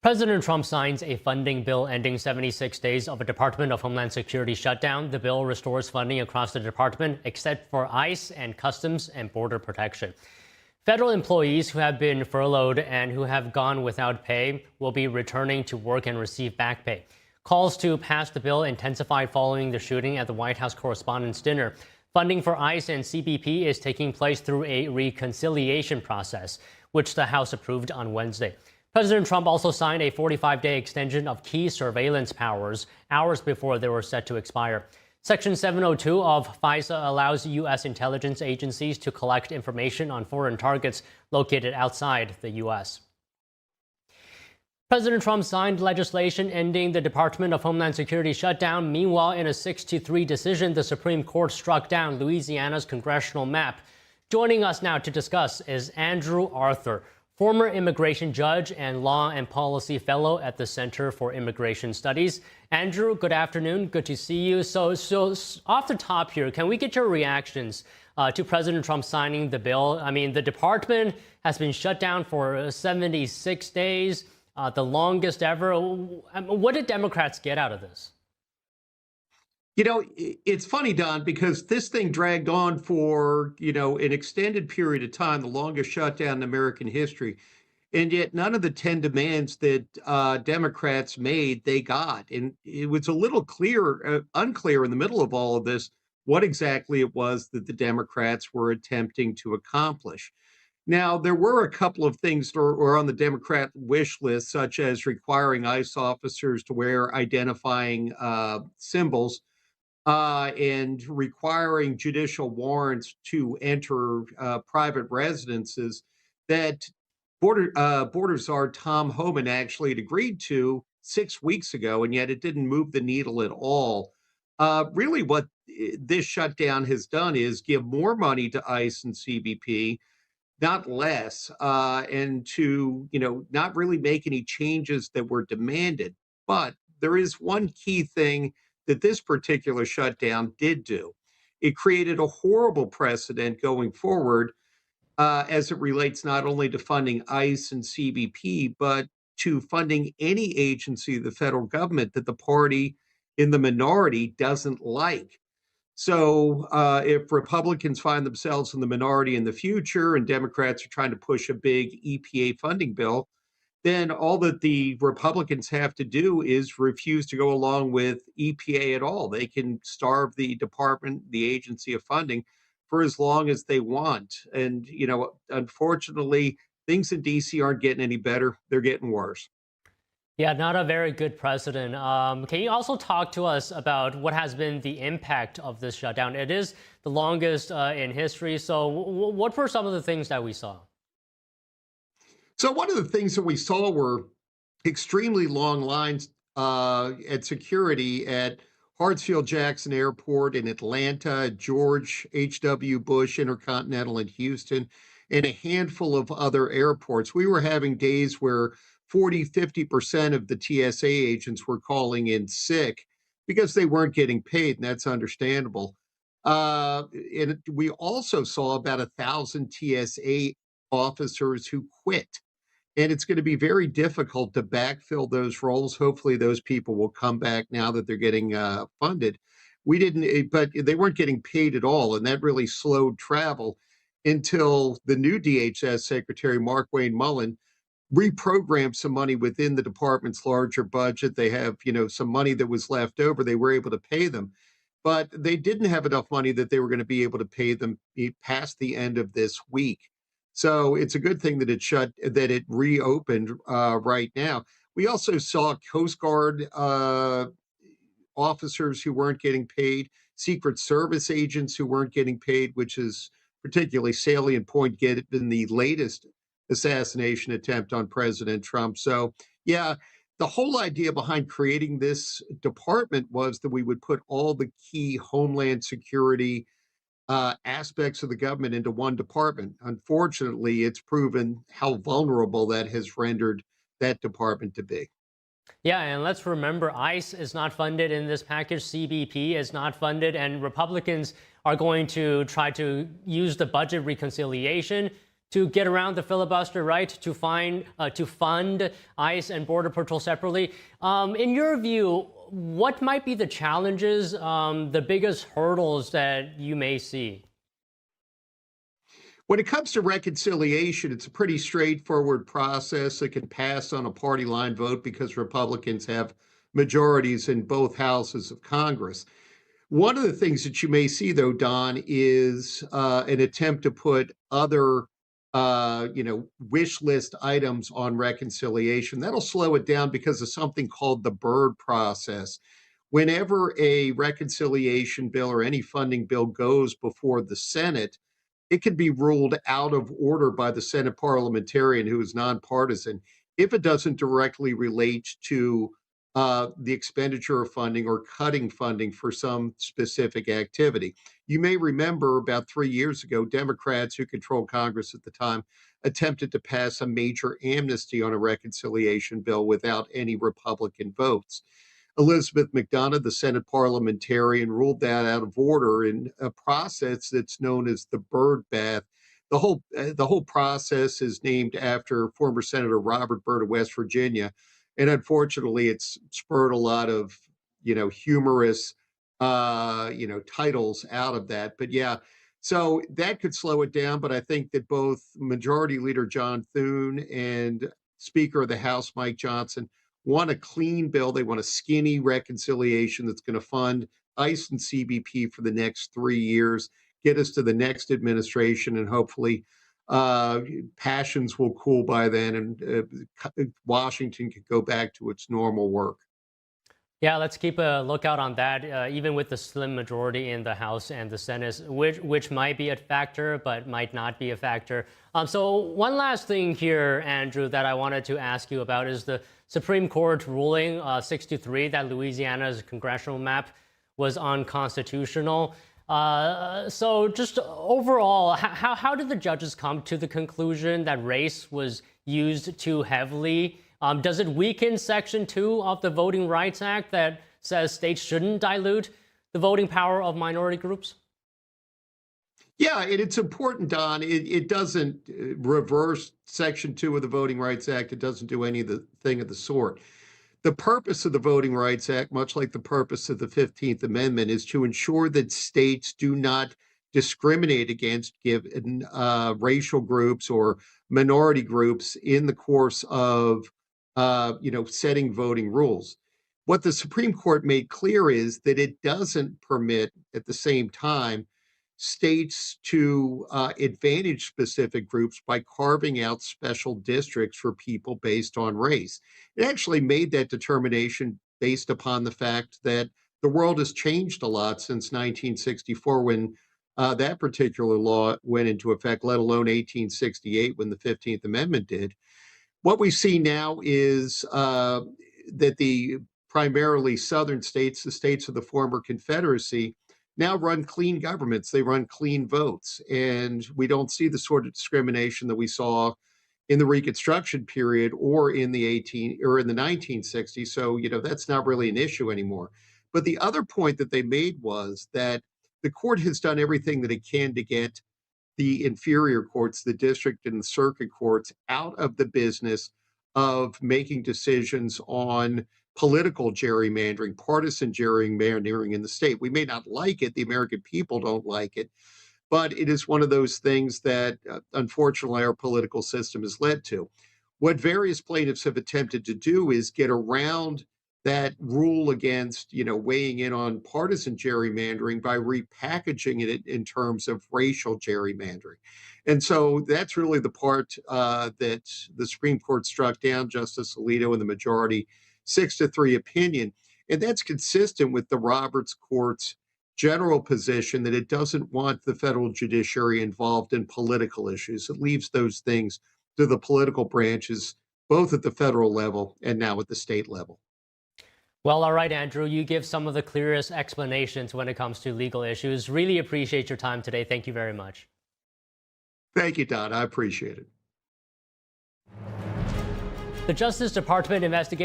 President Trump signs a funding bill ending 76 days of a Department of Homeland Security shutdown. The bill restores funding across the department, except for ICE and Customs and Border Protection. Federal employees who have been furloughed and who have gone without pay will be returning to work and receive back pay. Calls to pass the bill intensified following the shooting at the White House Correspondents' Dinner. Funding for ICE and CBP is taking place through a reconciliation process, which the House approved on Wednesday. President Trump also signed a 45-day extension of key surveillance powers hours before they were set to expire. Section 702 of FISA allows U.S. intelligence agencies to collect information on foreign targets located outside the U.S. President Trump signed legislation ending the Department of Homeland Security shutdown. Meanwhile, in a 6-3 decision, the Supreme Court struck down Louisiana's congressional map. Joining us now to discuss is Andrew Arthur, former immigration judge and law and policy fellow at the Center for Immigration Studies. Andrew, good afternoon. Good to see you. So off the top here, can we get your reactions to President Trump signing the bill? I mean, the department has been shut down for 76 days, the longest ever. What did Democrats get out of this? You know, it's funny, Don, because this thing dragged on for, an extended period of time, the longest shutdown in American history. And yet none of the 10 demands that Democrats made, they got. And it was a little unclear in the middle of all of this what exactly it was that the Democrats were attempting to accomplish. Now, there were a couple of things that were on the Democrat wish list, such as requiring ICE officers to wear identifying symbols, and requiring judicial warrants to enter private residences that border czar Tom Homan actually had agreed to 6 weeks ago, and yet it didn't move the needle at all. Really, what this shutdown has done is give more money to ICE and CBP, not less, and to not really make any changes that were demanded. But there is one key thing that this particular shutdown did do. It created a horrible precedent going forward as it relates not only to funding ICE and CBP, but to funding any agency of the federal government that the party in the minority doesn't like. So if Republicans find themselves in the minority in the future and Democrats are trying to push a big EPA funding bill, then all that the Republicans have to do is refuse to go along with EPA at all. They can starve the department, the agency of funding, for as long as they want. And, unfortunately, things in D.C. aren't getting any better. They're getting worse. Yeah, not a very good precedent. Can you also talk to us about what has been the impact of this shutdown? It is the longest in history. So what were some of the things that we saw? So one of the things that we saw were extremely long lines at security at Hartsfield-Jackson Airport in Atlanta, George H.W. Bush Intercontinental in Houston, and a handful of other airports. We were having days where 40-50% of the TSA agents were calling in sick because they weren't getting paid, and that's understandable. And we also saw about 1,000 TSA officers who quit. And it's going to be very difficult to backfill those roles. Hopefully those people will come back now that they're getting funded. But they weren't getting paid at all. And that really slowed travel until the new DHS Secretary, Mark Wayne Mullen, reprogrammed some money within the department's larger budget. They have, some money that was left over. They were able to pay them. But they didn't have enough money that they were going to be able to pay them past the end of this week. So it's a good thing that it reopened right now. We also saw Coast Guard officers who weren't getting paid, Secret Service agents who weren't getting paid, which is particularly salient point given the latest assassination attempt on President Trump. So, yeah, the whole idea behind creating this department was that we would put all the key Homeland Security aspects of the government into one department. Unfortunately, it's proven how vulnerable that has rendered that department to be. Yeah, and let's remember, ICE is not funded in this package. CBP is not funded, and Republicans are going to try to use the budget reconciliation to get around the filibuster, right? To fund ICE and Border Patrol separately. In your view, what might be the challenges, the biggest hurdles that you may see? When it comes to reconciliation, it's a pretty straightforward process that can pass on a party line vote because Republicans have majorities in both houses of Congress. One of the things that you may see, though, Don, is an attempt to put other, wish list items on reconciliation. That'll slow it down because of something called the Byrd process. Whenever a reconciliation bill or any funding bill goes before the Senate, it can be ruled out of order by the Senate parliamentarian who is nonpartisan if it doesn't directly relate to the expenditure of funding or cutting funding for some specific activity. You may remember about 3 years ago, Democrats who controlled Congress at the time attempted to pass a major amnesty on a reconciliation bill without any Republican votes. Elizabeth McDonough, the Senate parliamentarian, ruled that out of order in a process that's known as the Byrd bath. The whole process is named after former Senator Robert Byrd of West Virginia, and unfortunately, it's spurred a lot of humorous titles out of that. But yeah, so that could slow it down. But I think that both Majority Leader John Thune and Speaker of the House Mike Johnson want a clean bill. They want a skinny reconciliation that's going to fund ICE and CBP for the next 3 years, get us to the next administration, and hopefully passions will cool by then, and Washington can go back to its normal work. Yeah, let's keep a lookout on that, even with the slim majority in the House and the Senate, which might be a factor, but might not be a factor. So one last thing here, Andrew, that I wanted to ask you about is the Supreme Court ruling 6-3 that Louisiana's congressional map was unconstitutional. So just overall, how did the judges come to the conclusion that race was used too heavily? Does it weaken Section 2 of the Voting Rights Act that says states shouldn't dilute the voting power of minority groups? Yeah, and it's important, Don. It doesn't reverse Section 2 of the Voting Rights Act. It doesn't do anything of the sort. The purpose of the Voting Rights Act, much like the purpose of the 15th Amendment, is to ensure that states do not discriminate against given racial groups or minority groups in the course of setting voting rules. What the Supreme Court made clear is that it doesn't permit, at the same time, states to advantage specific groups by carving out special districts for people based on race. It actually made that determination based upon the fact that the world has changed a lot since 1964 when that particular law went into effect, let alone 1868 when the 15th Amendment did. What we see now is that the primarily southern states, the states of the former Confederacy, now run clean governments. They run clean votes. And we don't see the sort of discrimination that we saw in the Reconstruction period or in the 1960s. So, that's not really an issue anymore. But the other point that they made was that the court has done everything that it can to get the inferior courts, the district and the circuit courts, out of the business of making decisions on political gerrymandering, partisan gerrymandering in the state. We may not like it. The American people don't like it. But it is one of those things that, unfortunately, our political system has led to. What various plaintiffs have attempted to do is get around that rule against, weighing in on partisan gerrymandering by repackaging it in terms of racial gerrymandering. And so that's really the part that the Supreme Court struck down, Justice Alito in the majority 6-3 opinion. And that's consistent with the Roberts Court's general position that it doesn't want the federal judiciary involved in political issues. It leaves those things to the political branches, both at the federal level and now at the state level. Well, all right, Andrew, you give some of the clearest explanations when it comes to legal issues. Really appreciate your time today. Thank you very much. Thank you, Don. I appreciate it. The Justice Department investigating